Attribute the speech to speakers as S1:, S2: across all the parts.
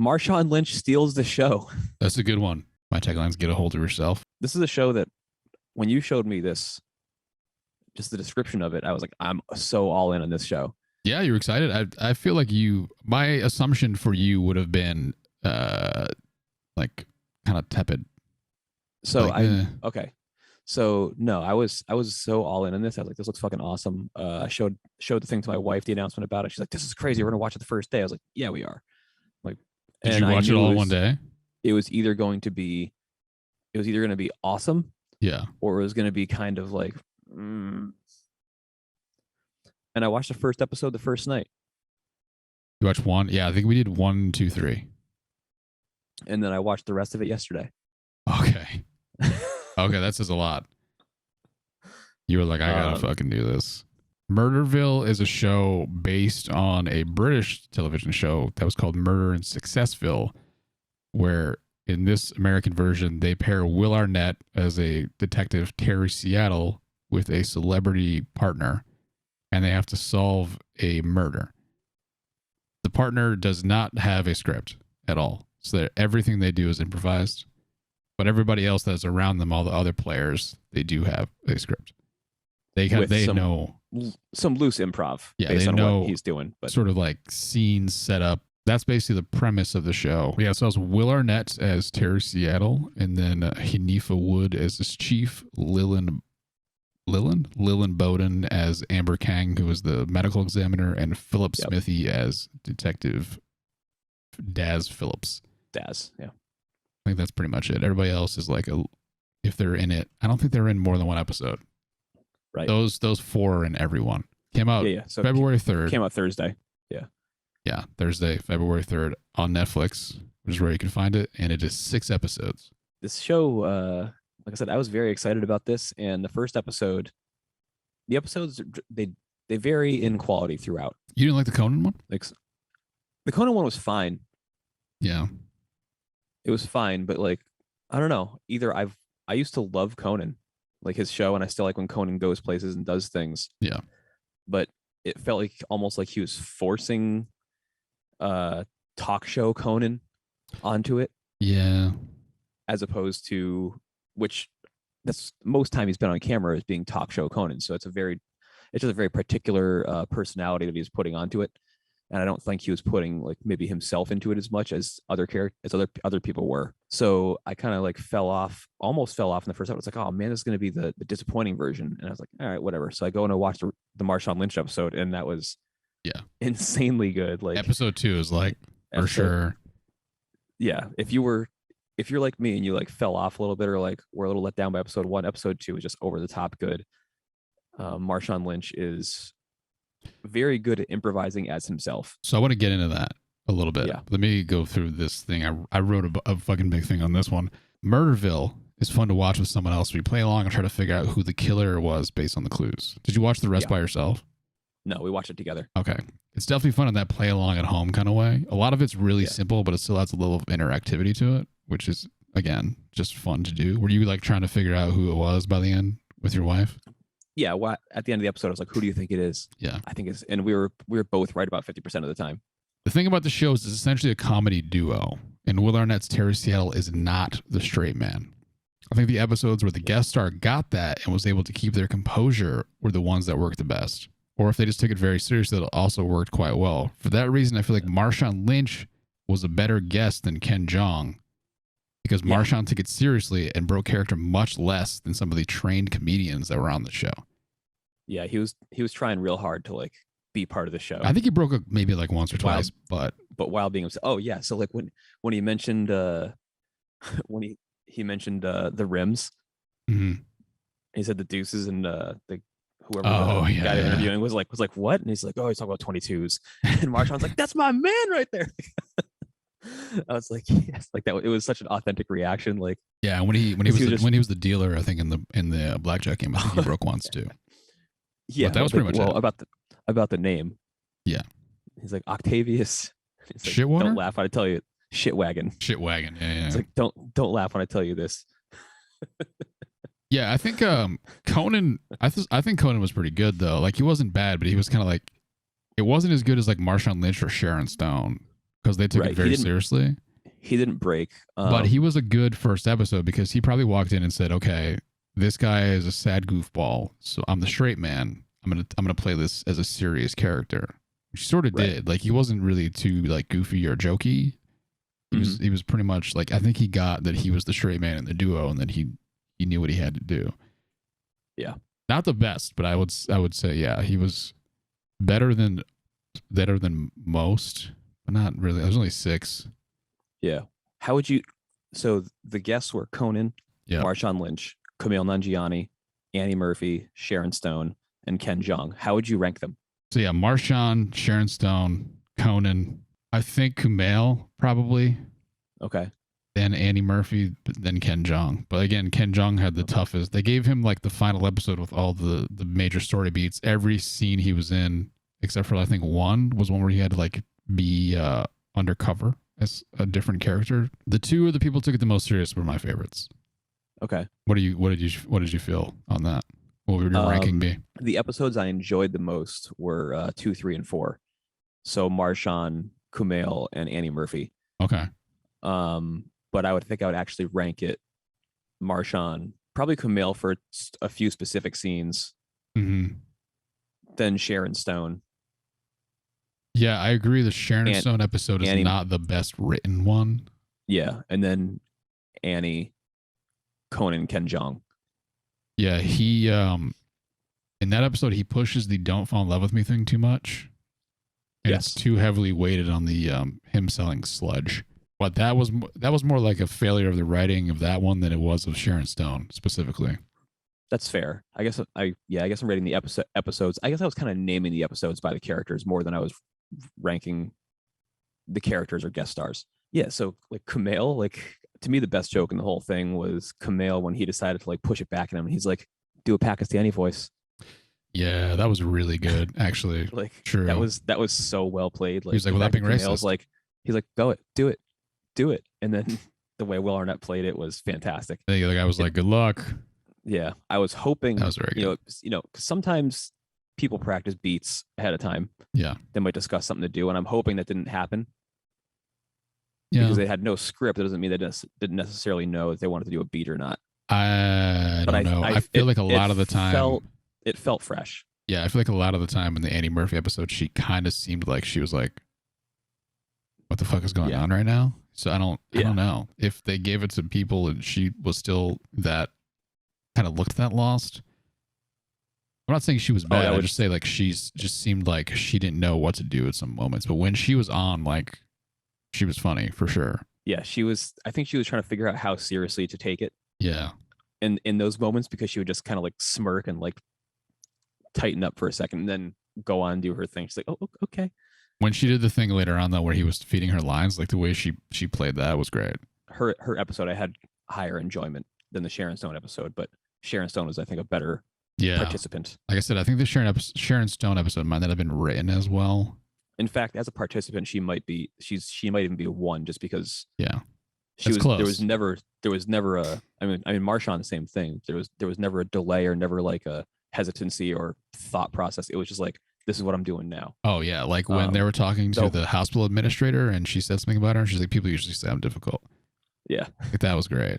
S1: Marshawn Lynch steals the show.
S2: That's a good one. My tagline's get a hold of yourself.
S1: This is a show that when you showed me this, just the description of it, I was like, I'm so all in on this show.
S2: Yeah, you're excited. I feel like my assumption for you would have been like kind of tepid.
S1: So
S2: like,
S1: okay. So no, I was so all in on this. I was like, this looks fucking awesome. I showed the thing to my wife, the announcement about it. She's like, this is crazy. We're gonna watch it the first day. I was like, yeah, we are. Like,
S2: did you watch it all in one day?
S1: It was either going to be awesome,
S2: yeah,
S1: or it was going to be kind of like. And I watched the first episode the first night.
S2: You watched one? Yeah, I think we did 1, 2, 3.
S1: And then I watched the rest of it yesterday.
S2: Okay. Okay, that says a lot. You were like, I gotta fucking do this. Murderville is a show based on a British television show that was called Murder in Successville, where in this American version, they pair Will Arnett as a detective, Terry Seattle, with a celebrity partner, and they have to solve a murder. The partner does not have a script at all, so that everything they do is improvised. But everybody else that's around them, all the other players, they do have a script. They know
S1: some loose improv
S2: based on
S1: what he's doing, but
S2: sort of like scenes set up. That's basically the premise of the show. Yeah, so it was Will Arnett as Terry Seattle, and then Hanifa Wood as his chief, Lillian Bowden as Amber Kang, who was the medical examiner, and Philip Smithy as Detective Daz Phillips.
S1: Daz, yeah.
S2: I think that's pretty much it. Everybody else is like if they're in it. I don't think they're in more than one episode.
S1: Right.
S2: Those 4 are in every one. Came out
S1: So
S2: February 3rd.
S1: Came out Thursday. Yeah.
S2: Yeah, Thursday, February 3rd on Netflix, which is where you can find it, and it is 6 episodes.
S1: This show, like I said, I was very excited about this, and the first episode, the episodes they vary in quality throughout.
S2: You didn't like the Conan one?
S1: Like, the Conan one was fine.
S2: Yeah.
S1: It was fine, but like, I don't know. Either I used to love Conan, like his show, and I still like when Conan goes places and does things.
S2: Yeah.
S1: But it felt like almost like he was forcing talk show Conan onto it.
S2: Yeah.
S1: As opposed to, which that's most time he's been on camera is being talk show Conan. So it's just a very particular personality that he's putting onto it. And I don't think he was putting like maybe himself into it as much as other people were. So I kind of like almost fell off in the first episode. It's like, oh man, this is going to be the disappointing version. And I was like, all right, whatever. So I go and I watch the Marshawn Lynch episode, and that was insanely good. Like
S2: episode 2 is like for sure.
S1: Yeah. If you're like me and you like fell off a little bit or like were a little let down by episode 1, episode 2 is just over the top good. Marshawn Lynch is very good at improvising as himself.
S2: So I want to get into that a little bit.
S1: Yeah.
S2: Let me go through this thing. I wrote a fucking big thing on this one. Murderville is fun to watch with someone else. We play along and try to figure out who the killer was based on the clues. Did you watch the rest by yourself?
S1: No, we watched it together.
S2: Okay. It's definitely fun in that play along at home kind of way. A lot of it's really simple, but it still has a little of interactivity to it, which is, again, just fun to do. Were you like trying to figure out who it was by the end with your wife?
S1: Yeah, at the end of the episode, I was like, who do you think it is?
S2: Yeah.
S1: I think it's, and we were both right about 50% of the time.
S2: The thing about the show is it's essentially a comedy duo, and Will Arnett's Terry Seattle is not the straight man. I think the episodes where the guest star got that and was able to keep their composure were the ones that worked the best. Or if they just took it very seriously, it also worked quite well. For that reason, I feel like Marshawn Lynch was a better guest than Ken Jeong, because Marshawn took it seriously and broke character much less than some of the trained comedians that were on the show.
S1: Yeah, he was trying real hard to like be part of the show.
S2: I think he broke up maybe like once or twice, but
S1: while being upset. Oh yeah, so like when he mentioned when he mentioned the rims, he said the deuces, and the whoever the guy interviewing was like what? And he's like, oh, he's talking about 22s, and Marshawn's like, that's my man right there. I was like, yes, like that. It was such an authentic reaction. Like,
S2: yeah, when he was the dealer, I think in the blackjack game, I think he broke once too.
S1: Yeah,
S2: but that was pretty much it.
S1: About the name.
S2: Yeah,
S1: he's like Octavius. He's like,
S2: Shitwater?
S1: Don't laugh when I tell you. Shitwagon.
S2: Yeah.
S1: It's like don't laugh when I tell you this.
S2: Yeah, I think Conan. I think Conan was pretty good though. Like he wasn't bad, but he was kind of like, it wasn't as good as like Marshawn Lynch or Sharon Stone. because they took
S1: Right.
S2: it very seriously.
S1: He didn't break.
S2: But he was a good first episode because he probably walked in and said, okay, this guy is a sad goofball, so I'm the straight man. I'm gonna play this as a serious character. He sort of did. Like, he wasn't really too like goofy or jokey. He was pretty much like, I think he got that he was the straight man in the duo and that he knew what he had to do.
S1: Yeah.
S2: Not the best, but I would say, yeah, he was better than most, but not really. I was only 6.
S1: Yeah. How would you? So the guests were Conan, Marshawn Lynch, Kumail Nanjiani, Annie Murphy, Sharon Stone, and Ken Jeong. How would you rank them?
S2: So yeah, Marshawn, Sharon Stone, Conan. I think Kumail probably.
S1: Okay.
S2: Then Annie Murphy, then Ken Jeong. But again, Ken Jeong had the toughest. They gave him like the final episode with all the major story beats. Every scene he was in, except for I think one, was one where he had to like be undercover as a different character. The two of the people took it the most serious were my favorites.
S1: Okay.
S2: What did you feel on that? What would your ranking be?
S1: The episodes I enjoyed the most were 2, 3, and 4. So Marshawn, Kumail, and Annie Murphy.
S2: Okay.
S1: But I would actually rank it Marshawn, probably Kumail for a few specific scenes.
S2: Mm-hmm.
S1: Then Sharon Stone.
S2: Yeah, I agree. The Sharon Stone episode is Annie, not the best written one.
S1: Yeah, and then Annie, Conan, Ken Jeong.
S2: Yeah, he in that episode he pushes the "don't fall in love with me" thing too much, and it's too heavily weighted on the him selling sludge. But that was more like a failure of the writing of that one than it was of Sharon Stone specifically.
S1: That's fair. I guess I'm rating the episodes. I guess I was kind of naming the episodes by the characters more than I was ranking the characters or guest stars. Yeah, so like Kumail, like to me the best joke in the whole thing was Kumail when he decided to like push it back at him. He's like, do a Pakistani voice.
S2: Yeah, that was really good, actually.
S1: Like,
S2: true.
S1: That was so well played. Like,
S2: he was like, without being racist.
S1: Like, he's like, go it, do it. And then the way Will Arnett played it was fantastic.
S2: I think the guy was like, good luck.
S1: Yeah, I was hoping
S2: that was very good.
S1: You know, because sometimes people practice beats ahead of time.
S2: Yeah,
S1: they might discuss something to do, and I'm hoping that didn't happen.
S2: Yeah,
S1: because they had no script. It doesn't mean they didn't necessarily know if they wanted to do a beat or not.
S2: I don't know. I feel like a lot of the time
S1: it felt fresh.
S2: Yeah, I feel like a lot of the time in the Annie Murphy episode, she kind of seemed like she was like, "What the fuck is going on right now?" So I don't know if they gave it to people and she was still that kind of looked that lost. I'm not saying she was bad. I would just say like she's just seemed like she didn't know what to do at some moments. But when she was on, like, she was funny for sure.
S1: Yeah, she was. I think she was trying to figure out how seriously to take it.
S2: Yeah.
S1: And in those moments, because she would just kind of like smirk and like tighten up for a second and then go on and do her thing. She's like, oh, okay.
S2: When she did the thing later on though, where he was feeding her lines, like the way she played that was great.
S1: Her episode, I had higher enjoyment than the Sharon Stone episode, but Sharon Stone was, I think, a better participant.
S2: Like I said, I think the Sharon Stone episode might not have been written as well.
S1: In fact, as a participant, she might even be a 1 just because she was
S2: close.
S1: There was never a I mean Marshawn, the same thing. There was never a delay or never like a hesitancy or thought process. It was just like, this is what I'm doing now.
S2: Oh yeah, like when they were talking to the hospital administrator and she said something about her and she's like, people usually say I'm difficult. Yeah. Like, that was great.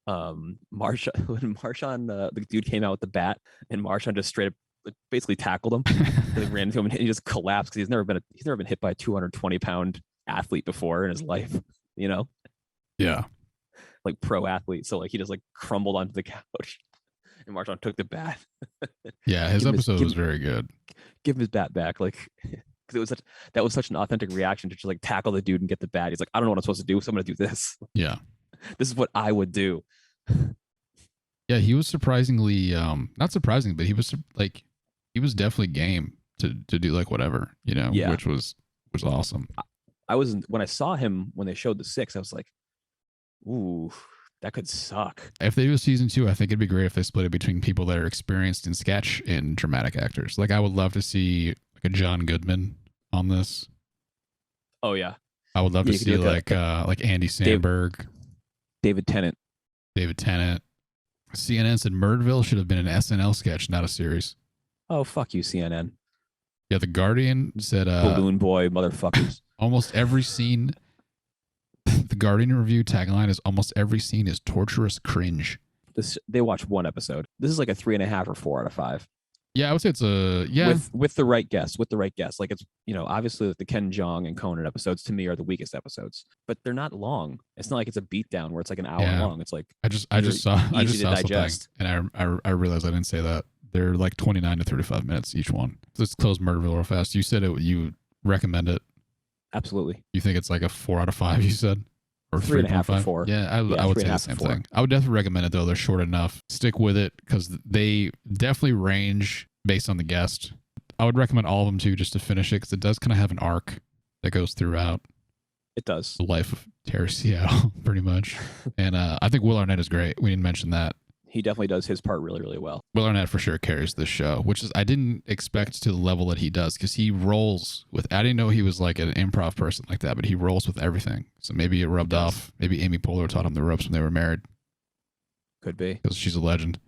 S1: When Marshawn, the dude came out with the bat and Marshawn just straight up basically tackled him. He ran into him and he just collapsed because he's never been hit by a 220-pound athlete before in his life, you know?
S2: Yeah.
S1: Like pro athlete. So like he just like crumbled onto the couch and Marshawn took the bat.
S2: Yeah, his episode was very good.
S1: Give him his bat back, like, because that was such an authentic reaction to just like tackle the dude and get the bat. He's like, I don't know what I'm supposed to do, so I'm gonna do this.
S2: Yeah,
S1: this is what I would do.
S2: Yeah, he was surprisingly not surprising, but he was definitely game to do like whatever, you know, which was awesome.
S1: When I saw him when they showed the 6, I was like, ooh, that could suck.
S2: If they do a season 2, I think it'd be great if they split it between people that are experienced in sketch and dramatic actors. Like, I would love to see like a John Goodman on this.
S1: Oh yeah,
S2: I would love to see like Andy Samberg,
S1: David Tennant.
S2: CNN said Murderville should have been an SNL sketch, not a series.
S1: Oh, fuck you, CNN.
S2: Yeah, The Guardian said
S1: Balloon Boy motherfuckers.
S2: Almost every scene, the Guardian review tagline is almost every scene is torturous cringe.
S1: They watch one episode. This is like a 3.5 or 4 out of 5.
S2: Yeah, I would say it's a
S1: with the right guess. Like it's obviously the Ken Jeong and Conan episodes to me are the weakest episodes, but they're not long. It's not like it's a beatdown where it's like an hour long. It's like
S2: I just saw
S1: digest.
S2: something, and I realized I didn't say that. They're like 29 to 35 minutes each one. Let's close Murderville real fast. You said you recommend it.
S1: Absolutely.
S2: You think it's like a 4 out of 5? You said. Or
S1: 3.5 or 4.
S2: Yeah, I would say the same thing. I would definitely recommend it though. They're short enough. Stick with it because they definitely range based on the guest. I would recommend all of them too, just to finish it because it does kind of have an arc that goes throughout.
S1: It does.
S2: The life of Terry Seattle, pretty much. And I think Will Arnett is great. We didn't mention that.
S1: He definitely does his part really, really well.
S2: Will Arnett for sure carries this show, which is I didn't expect to the level that he does because he rolls with. I didn't know he was like an improv person like that, but he rolls with everything. So maybe it rubbed off. Maybe Amy Poehler taught him the ropes when they were married.
S1: Could be
S2: because she's a legend.